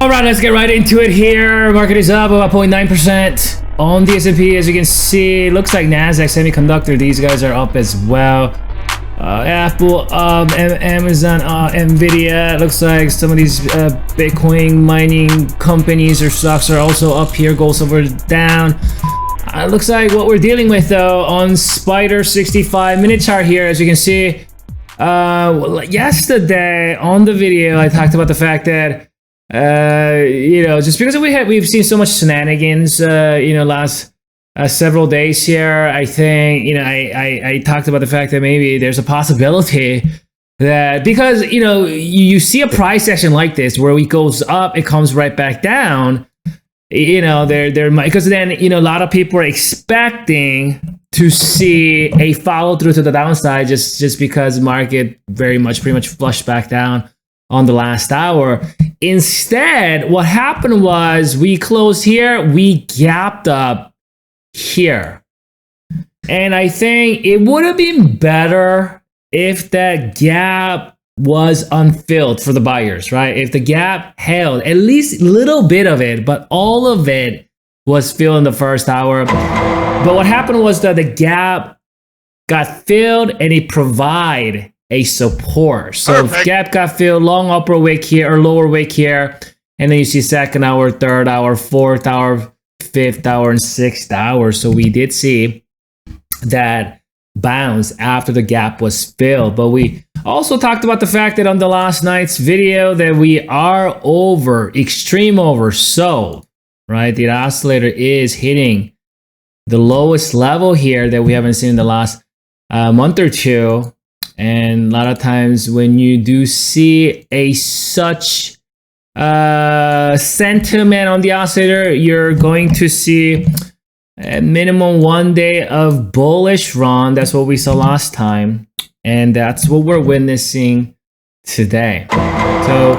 All right, let's get right into it here. Market is up about 0.9% on the S&P. As you can see, looks like Nasdaq Semiconductor, these guys are up as well. Apple, Amazon, Nvidia. It looks like some of these Bitcoin mining companies or stocks are also up here. Gold, silver down. Looks like what we're dealing with though on Spider 65-minute chart here, as you can see. Yesterday on the video, I talked about the fact that just because we've seen so much shenanigans, last several days here. I think, I talked about the fact that maybe there's a possibility that because, you see a price action like this where it goes up, it comes right back down, there might, because then, a lot of people are expecting to see a follow through to the downside just because market pretty much flushed back down on the last hour. Instead, what happened was we closed here, we gapped up here. And I think it would have been better if that gap was unfilled for the buyers, right? If the gap held at least a little bit of it, but all of it was filled in the first hour. But what happened was that the gap got filled and it provided a support. So gap got filled, long upper wick here or lower wick here, and then you see second hour, third hour, fourth hour, fifth hour, and sixth hour. So we did see that bounce after the gap was filled. But we also talked about the fact that on the last night's video that we are extreme oversold, right? The oscillator is hitting the lowest level here that we haven't seen in the last month or two. And a lot of times when you do see such sentiment on the oscillator, you're going to see a minimum 1 day of bullish run. That's what we saw last time. And that's what we're witnessing today. So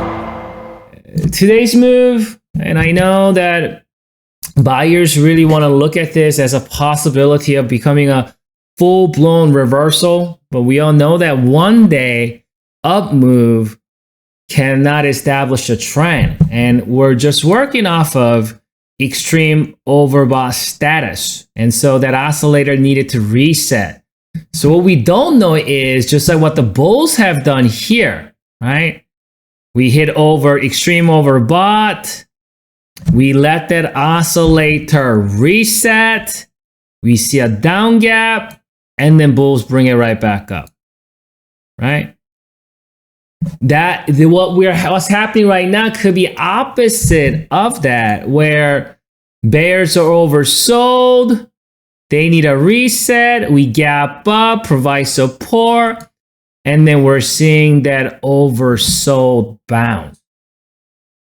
today's move, and I know that buyers really want to look at this as a possibility of becoming a full-blown reversal, but we all know that 1 day up move cannot establish a trend, and we're just working off of extreme overbought status, and so that oscillator needed to reset. So what we don't know is just like what the bulls have done here, right? We hit over extreme overbought, we let that oscillator reset, we see a down gap, and then bulls bring it right back up, right? What's happening right now could be opposite of that, where bears are oversold, they need a reset, we gap up, provide support, and then we're seeing that oversold bounce.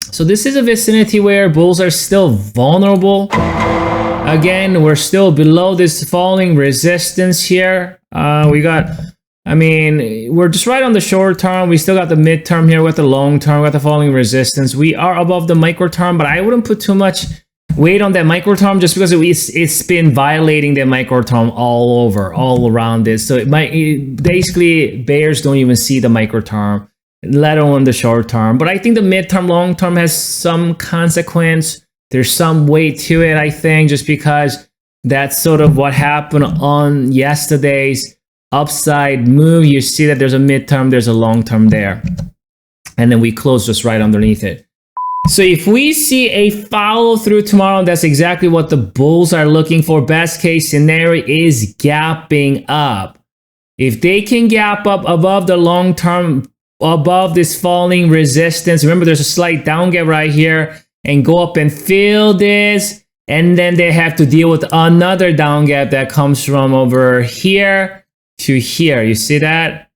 So this is a vicinity where bulls are still vulnerable. Again, we're still below this falling resistance here. We're just right on the short term. We still got the midterm here with the long term, we got the falling resistance. We are above the micro term, but I wouldn't put too much weight on that micro term just because it's been violating the micro term all around this. So basically bears don't even see the micro term, let alone the short term. But I think the midterm, long term has some consequence. There's some weight to it, I think, just because that's sort of what happened on yesterday's upside move. You see that there's a midterm, there's a long term there. And then we close just right underneath it. So if we see a follow through tomorrow, that's exactly what the bulls are looking for. Best case scenario is gapping up. If they can gap up above the long term, above this falling resistance, remember there's a slight down gap right here, and go up and fill this, and then they have to deal with another down gap that comes from over here to here. You see that?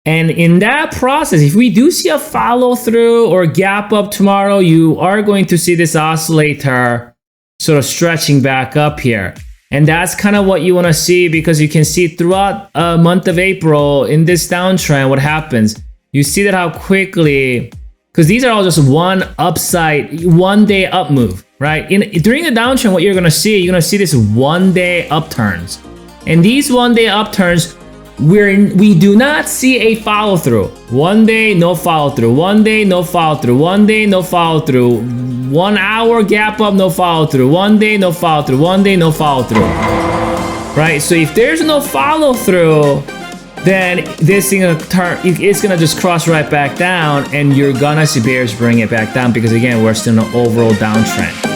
And in that process, if we do see a follow through or gap up tomorrow, you are going to see this oscillator sort of stretching back up here. And that's kind of what you want to see, because you can see throughout a month of April in this downtrend, what happens. You see that how quickly, because these are all just one upside, 1 day up move, right? During the downtrend, what you're going to see this 1 day upturns. And these 1 day upturns we do not see a follow through. One day, no follow through. One day, no follow through. One day, no follow through. 1 hour gap up, no follow through. One day, no follow through. One day, no follow through. Right? So if there's no follow through, then this thing gonna turn, it's gonna just cross right back down, and you're gonna see bears bring it back down because again, we're still in an overall downtrend.